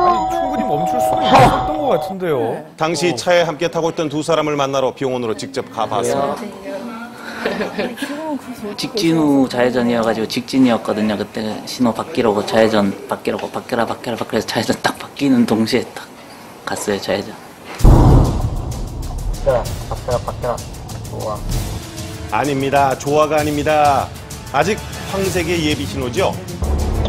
아니 충분히 멈출 수는 있었던 것 같은데요. 당시 차에 함께 타고 있던 두 사람을 만나러 병원으로 직접 가봤습니다. 직진 후 좌회전이어가지고 직진이었거든요. 그때 신호 바뀌라고 좌회전 바뀌라고 바뀌라 해서 좌회전 딱 바뀌는 동시에 딱 갔어요. 좌회전. 바뀌라. 좋아. 아닙니다. 조화가 아닙니다. 아직 황색의 예비 신호죠.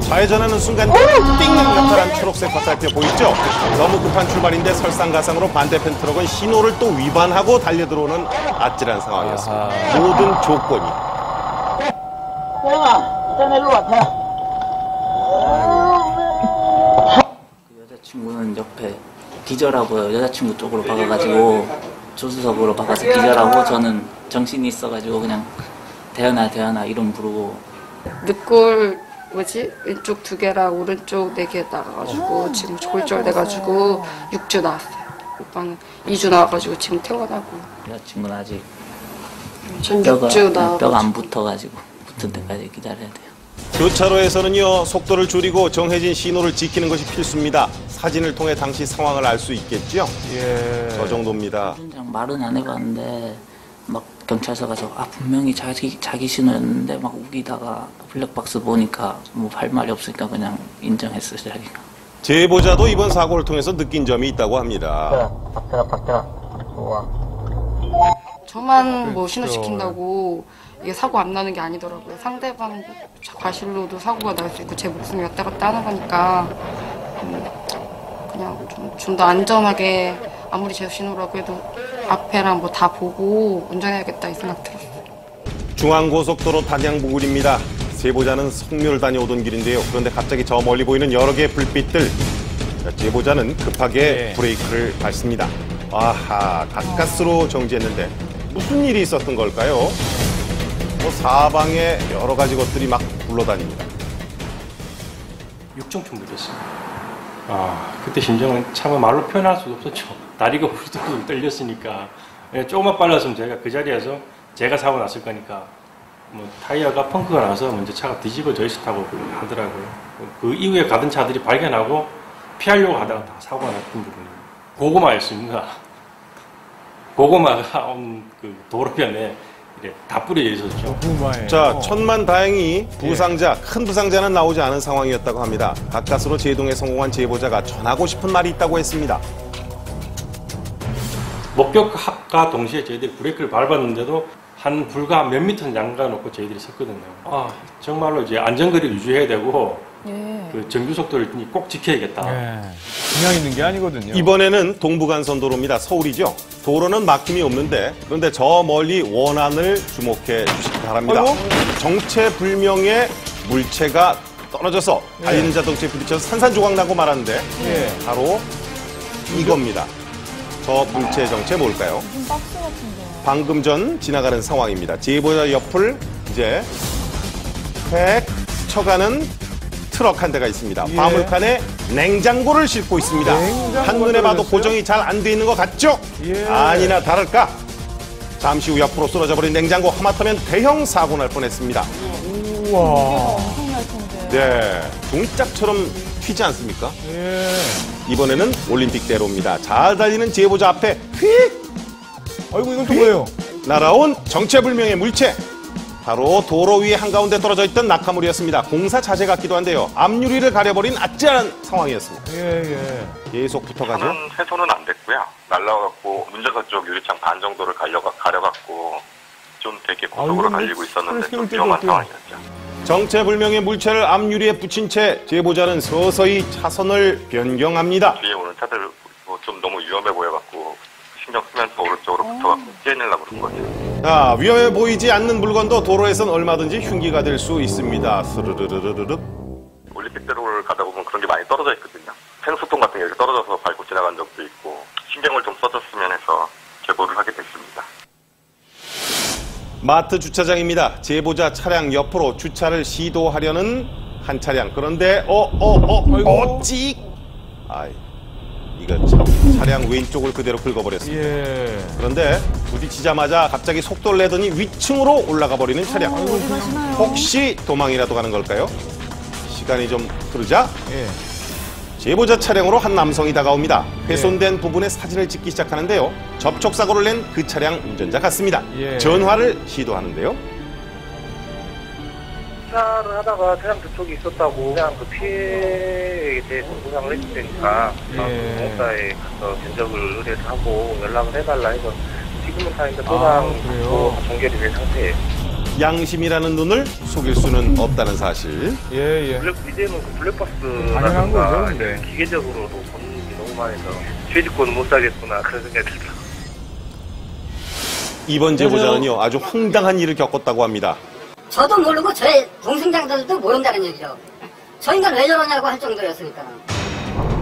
좌회전하는 순간 띵 나타난 초록색 화살표 보이죠? 너무 급한 출발인데 설상가상으로 반대편 트럭은 신호를 또 위반하고 달려들어오는 아찔한 상황이었습니다. 모든 조건이. 여자친구는 옆에 기절하고요. 여자친구 쪽으로 박아가지고 조수석으로 박아서 기절하고 저는 정신이 있어가지고 그냥 대현아 이름 부르고 늑골 왼쪽 2개랑 오른쪽 4개 나가가지고 지금 골절돼가지고 6주 나왔어요. 오빠는 2주 나와가지고 지금 퇴원하고. 여자친구는 아직 전 6주 나와가지고 뼈가 안 붙어가지고 붙을 때까지 기다려야 돼요. 교차로에서는요, 속도를 줄이고 정해진 신호를 지키는 것이 필수입니다. 사진을 통해 당시 상황을 알 수 있겠죠? 저 정도입니다. 말은 안 해봤는데 막 경찰서 가서 분명히 자기 신호였는데 막 우기다가 블랙박스 보니까 뭐 할 말이 없으니까 그냥 인정했어요. 자기가. 제보자도 이번 사고를 통해서 느낀 점이 있다고 합니다. 바뀌라. 좋아. 저만 뭐 신호시킨다고 이게 사고 안 나는 게 아니더라고요. 상대방 과실로도 사고가 날 수 있고 제 목숨이 왔다 갔다 하는 거니까 그냥 좀 더 안전하게 아무리 제 신호라고 해도 앞에랑 뭐 다 보고 운전해야겠다 이 생각 들었어요. 중앙고속도로 단양부근입니다. 제보자는 성묘를 다녀오던 길인데요. 그런데 갑자기 저 멀리 보이는 여러 개의 불빛들. 제보자는 급하게 브레이크를 밟습니다. 아하, 가까스로 정지했는데 무슨 일이 있었던 걸까요? 사방에 여러 가지 것들이 막 굴러다닙니다. 육종 충돌이었습니다. 그때 심정은 참 말로 표현할 수가 없었죠. 다리가 후들후들 떨렸으니까. 조금만 빨랐으면 제가 그 자리에서 제가 사고 났을 거니까 뭐 타이어가 펑크가 나서 먼저 차가 뒤집어져 있었다고 하더라고요. 그 이후에 가던 차들이 발견하고 피하려고 하다가 다 사고가 났던 부분입니다. 고구마였습니다. 고구마가 그 도로변에 다 뿌려져 있었죠. 자, 천만다행히 큰 부상자는 나오지 않은 상황이었다고 합니다. 가까스로 제동에 성공한 제보자가 전하고 싶은 말이 있다고 했습니다. 목격과 동시에 저희들이 브레이크를 밟았는데도 한 불과 몇 미터 잠가놓고 저희들이 섰거든요. 정말로 이제 안전거리를 유지해야 되고 그 정규 속도를 꼭 지켜야겠다. 그냥 있는 게 아니거든요. 이번에는 동부간선도로입니다. 서울이죠. 도로는 막힘이 없는데 그런데 저 멀리 원안을 주목해 주시기 바랍니다. 정체불명의 물체가 떨어져서 달리는 자동차에 부딪혀서 산산조각 나고 말았는데 바로 이겁니다. 저 물체의 정체 뭘까요? 무슨 박스 같은데요. 방금 전 지나가는 상황입니다. 제보자 옆을 이제 획 쳐가는 트럭 한 대가 있습니다. 화물칸에 냉장고를 싣고 있습니다. 한눈에 봐도 고정이 잘 안 돼 있는 것 같죠? 아니나 다를까 잠시 후 옆으로 쓰러져 버린 냉장고, 하마터면 대형 사고 날 뻔했습니다. 우와. 엄청날 텐데. 네, 종이짝처럼 튀지 않습니까? 예. 이번에는 올림픽대로입니다. 잘 달리는 제보자 앞에 휙! 아이고, 이건 또 뭐예요? 날아온 정체불명의 물체. 바로 도로 위에 한가운데 떨어져 있던 낙하물이었습니다. 공사 자재 같기도 한데요. 앞유리를 가려버린 아찔한 상황이었습니다. 예. 계속 붙어가죠. 차는 훼손은 안 됐고요. 날라가고 운전석 쪽 유리창 반 정도를 가려갖고 좀 되게 고속으로 달리고 있었는데 좀 위험한 상황이었죠. 정체불명의 물체를 앞유리에 붙인 채 제보자는 서서히 차선을 변경합니다. 뒤에 오는 차들 좀 너무 위험해 보여갖고 신경 쓰면서 오른쪽으로 붙어갖고 뛰어내려고 그런 거죠. 위험해 보이지 않는 물건도 도로에선 얼마든지 흉기가 될 수 있습니다. 스르르르르륵. 올림픽대로를 가다 보면 그런 게 많이 떨어져 있거든요. 생수통 같은 게 이렇게 떨어져서 밟고 지나간 적도 있고 신경을 좀 써줬으면 해서 제보를 하게 됐습니다. 마트 주차장입니다. 제보자 차량 옆으로 주차를 시도하려는 한 차량. 그런데 찍! 아이, 이거 참 차량 왼쪽을 그대로 긁어버렸습니다. 예. 그런데 부딪히자마자 갑자기 속도를 내더니 위층으로 올라가 버리는 차량. 어디 가시나요? 혹시 도망이라도 가는 걸까요? 시간이 좀 흐르자 제보자 차량으로 한 남성이 다가옵니다. 훼손된 부분의 사진을 찍기 시작하는데요. 접촉사고를 낸 그 차량 운전자 같습니다. 전화를 시도하는데요. 주차를 하다가 차량 그쪽에 있었다고 그냥 그 피해에 대해서 보상을 해줄 테니까 공사에 가서 견적을 의뢰를 하고 연락을 해달라 해서 지금은 다행히 보상도 종결이 된 상태예요. 양심이라는 눈을 속일 수는 없다는 사실. 이제는 블랙박스라든가 기계적으로도 보는 게 너무 많아서 죄짓고는 못 살겠구나 그런 생각이 들더라고요. 이번 제보자는요, 아주 황당한 일을 겪었다고 합니다. 저도 모르고 저의 동승장들도 모른다는 얘기죠. 저 인간 왜 저러냐고 할 정도였으니까.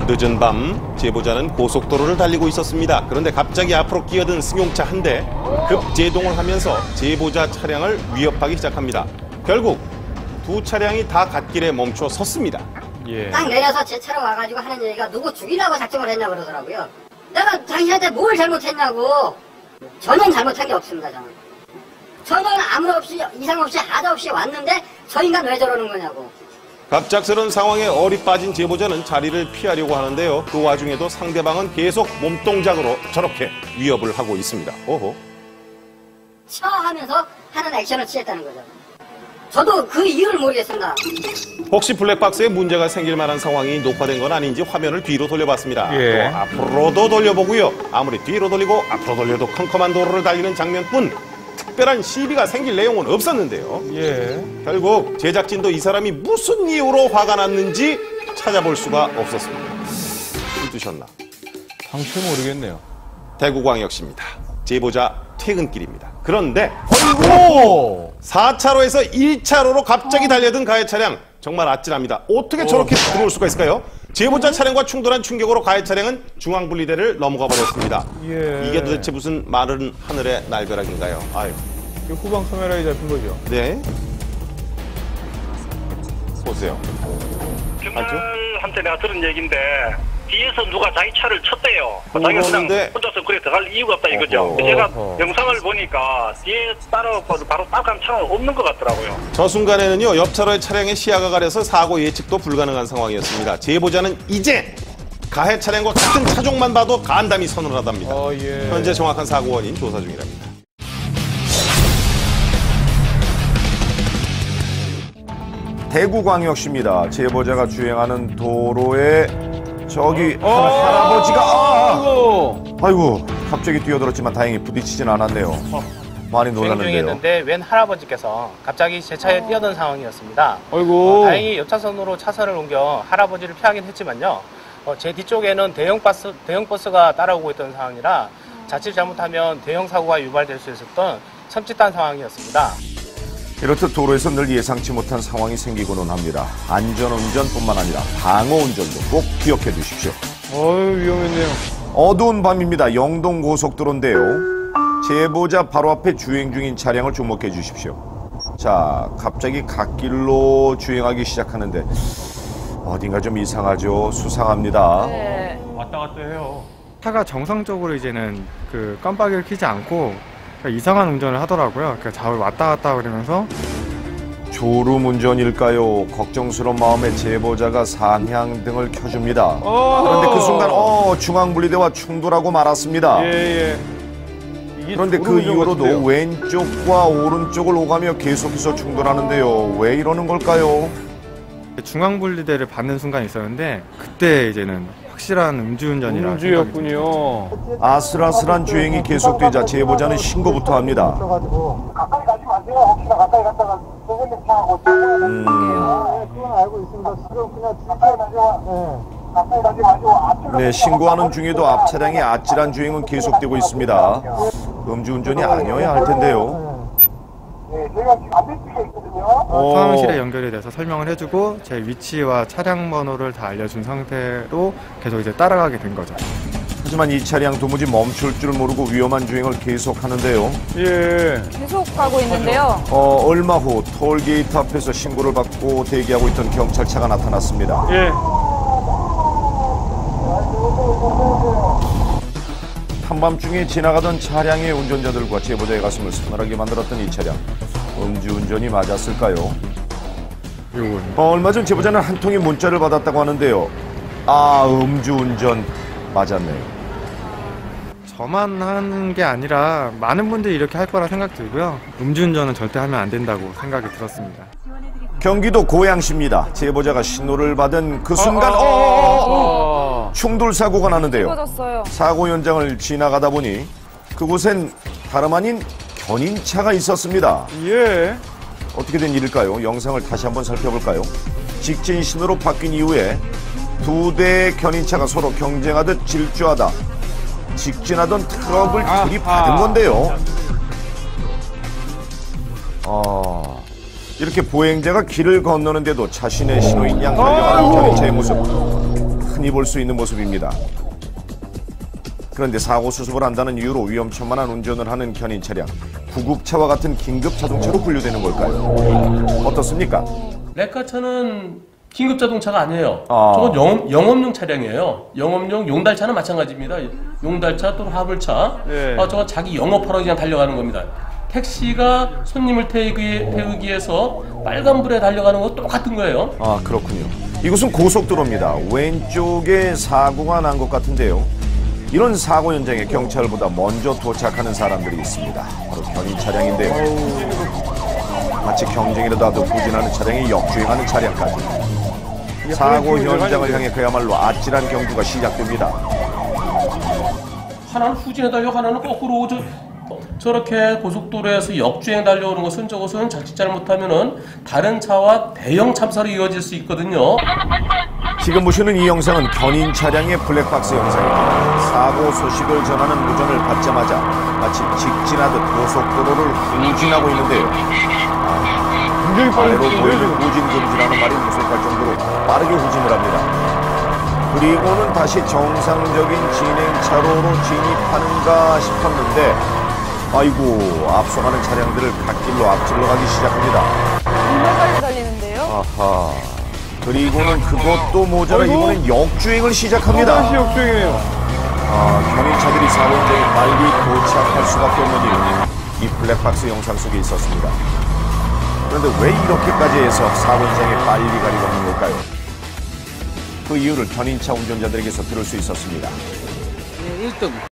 늦은 밤 제보자는 고속도로를 달리고 있었습니다. 그런데 갑자기 앞으로 끼어든 승용차 한 대 급제동을 하면서 제보자 차량을 위협하기 시작합니다. 결국 두 차량이 다 갓길에 멈춰 섰습니다. 딱 내려서 제 차로 와가지고 하는 얘기가 누구 죽이려고 작정을 했냐 그러더라고요. 내가 당신한테 뭘 잘못했냐고. 전혀 잘못한 게 없습니다. 저는 아무 이상 없이 하자 없이 왔는데 저 인간 왜 저러는 거냐고. 갑작스런 상황에 어리 빠진 제보자는 자리를 피하려고 하는데요. 그 와중에도 상대방은 계속 몸동작으로 저렇게 위협을 하고 있습니다. 하면서 하는 액션을 취했다는 거죠. 저도 그 이유를 모르겠습니다. 혹시 블랙박스에 문제가 생길 만한 상황이 녹화된 건 아닌지 화면을 뒤로 돌려봤습니다. 또 앞으로도 돌려보고요. 아무리 뒤로 돌리고 앞으로 돌려도 컴컴한 도로를 달리는 장면뿐 특별한 시비가 생길 내용은 없었는데요. 결국 제작진도 이 사람이 무슨 이유로 화가 났는지 찾아볼 수가 없었습니다. 힘드셨나? 당최 모르겠네요. 대구광역시입니다. 제보자 퇴근길입니다. 그런데 4차로에서 1차로로 갑자기 달려든 가해 차량. 정말 아찔합니다. 어떻게 저렇게 들어올 수가 있을까요? 제보자 차량과 충돌한 충격으로 가해 차량은 중앙분리대를 넘어가 버렸습니다. 이게 도대체 무슨 마른 하늘의 날벼락인가요? 아유. 후방 카메라에 잡힌 거죠? 네. 보세요. 경찰한테 내가 들은 얘기인데 뒤에서 누가 자기 차를 쳤대요. 자기가 그냥 혼자서 그래 들어갈 이유가 없다 이거죠. 제가 영상을 보니까 뒤에 바로 따라간 차는 없는 것 같더라고요. 저 순간에는요, 옆차로의 차량의 시야가 가려서 사고 예측도 불가능한 상황이었습니다. 제보자는 이제 가해 차량과 같은 차종만 봐도 간담이 서늘하답니다. 현재 정확한 사고 원인 조사 중이랍니다. 대구광역시입니다. 제보자가 주행하는 도로에 저기 할아버지가 아이고 갑자기 뛰어들었지만 다행히 부딪히진 않았네요. 많이 놀랐는데요. 중이었는데 웬 할아버지께서 갑자기 제 차에 뛰어든 상황이었습니다. 다행히 옆차선으로 차선을 옮겨 할아버지를 피하긴 했지만요. 제 뒤쪽에는 대형 버스가 따라오고 있던 상황이라 자칫 잘못하면 대형 사고가 유발될 수 있었던 섬찟한 상황이었습니다. 이렇듯 도로에서 늘 예상치 못한 상황이 생기고는 합니다. 안전운전뿐만 아니라 방어운전도 꼭 기억해 두십시오. 위험했네요. 어두운 밤입니다. 영동고속도로인데요. 제보자 바로 앞에 주행 중인 차량을 주목해 주십시오. 자, 갑자기 갓길로 주행하기 시작하는데 어딘가 좀 이상하죠. 수상합니다. 왔다 갔다 해요. 차가 정상적으로 이제는 그 깜빡이를 켜지 않고 그러니까 이상한 운전을 하더라고요. 그러니까 좌우 왔다 갔다 그러면서. 졸음 운전일까요? 걱정스러운 마음에 제보자가 상향등을 켜줍니다. 그런데 그 순간 중앙분리대와 충돌하고 말았습니다. 그런데 그 이후로도 왼쪽과 오른쪽을 오가며 계속해서 충돌하는데요. 왜 이러는 걸까요? 중앙분리대를 받는 순간이 있었는데 그때 이제는 확실한 음주운전이라 음주였군요. 아슬아슬한 주행이 계속되자 제보자는 신고부터 합니다. 가까이 가시면 안 돼요. 혹시나 가까이 갔다가 소변 피하고 그건 알고 있습니다. 지금 그냥 가까이 가지 마시고 네, 신고하는 중에도 앞 차량의 아찔한 주행은 계속되고 있습니다. 음주운전이 아니어야 할 텐데요. 저희가 지금 안배지가 있거든요. 사무실에 연결이 돼서 설명을 해주고 제 위치와 차량 번호를 다 알려준 상태로 계속 이제 따라가게 된 거죠. 하지만 이 차량 도무지 멈출 줄 모르고 위험한 주행을 계속하는데요. 계속 가고 있는데요. 얼마 후 톨게이트 앞에서 신고를 받고 대기하고 있던 경찰차가 나타났습니다. 한밤중에 지나가던 차량의 운전자들과 제보자의 가슴을 서늘하게 만들었던 이 차량. 음주운전이 맞았을까요? 얼마 전 제보자는 한 통의 문자를 받았다고 하는데요. 음주운전 맞았네요. 저만 하는 게 아니라 많은 분들이 이렇게 할 거라 생각 들고요. 음주운전은 절대 하면 안 된다고 생각이 들었습니다. 경기도 고양시입니다. 제보자가 신호를 받은 그 순간 충돌 사고가 나는데요. 사고 현장을 지나가다 보니 그곳엔 다름 아닌 견인차가 있었습니다. 어떻게 된 일일까요? 영상을 다시 한번 살펴볼까요? 직진 신호로 바뀐 이후에 두 대의 견인차가 서로 경쟁하듯 질주하다 직진하던 트럭을 들이받은 건데요. 이렇게 보행자가 길을 건너는데도 자신의 신호인 양 달려가는 견인차의 모습 흔히 볼 수 있는 모습입니다. 그런데 사고 수습을 한다는 이유로 위험천만한 운전을 하는 견인 차량, 구급차와 같은 긴급 자동차로 분류되는 걸까요? 어떻습니까? 레카차는 긴급 자동차가 아니에요. 저건 영업용 차량이에요. 영업용 용달차는 마찬가지입니다. 용달차 또는 화물차. 저건 자기 영업하러 그냥 달려가는 겁니다. 택시가 손님을 태우기 위해서 빨간불에 달려가는 거 똑같은 거예요. 그렇군요. 이곳은 고속도로입니다. 왼쪽에 사고가 난 것 같은데요. 이런 사고 현장에 경찰보다 먼저 도착하는 사람들이 있습니다. 바로 견인 차량인데요. 마치 경쟁이라도 하듯 후진하는 차량이 역주행하는 차량까지. 사고 현장을 향해 그야말로 아찔한 경주가 시작됩니다. 하나는 후진에 달려, 하나는 거꾸로 저렇게 고속도로에서 역주행 달려오는 것은 저것은 자칫 잘못하면은 다른 차와 대형 참사로 이어질 수 있거든요. 지금 보시는 이 영상은 견인 차량의 블랙박스 영상입니다. 사고 소식을 전하는 무전을 받자마자 마치 직진하듯 고속도로를 후진하고 있는데요. 아래로 보이는 후진 금지라는 말이 무색할 정도로 빠르게 후진을 합니다. 그리고는 다시 정상적인 진행차로로 진입하는가 싶었는데 아이고, 앞서가는 차량들을 갓길로 앞질러 가기 시작합니다. 정말 빨리 달리는데요? 그리고는 그것도 모자라 이번엔 역주행을 시작합니다. 다시 역주행이네요. 견인차들이 사고 현장에 빨리 도착할 수밖에 없는 이유, 이 블랙박스 영상 속에 있었습니다. 그런데 왜 이렇게까지 해서 사고 현장에 빨리 가려고 하는 걸까요? 그 이유를 견인차 운전자들에게서 들을 수 있었습니다. 1등.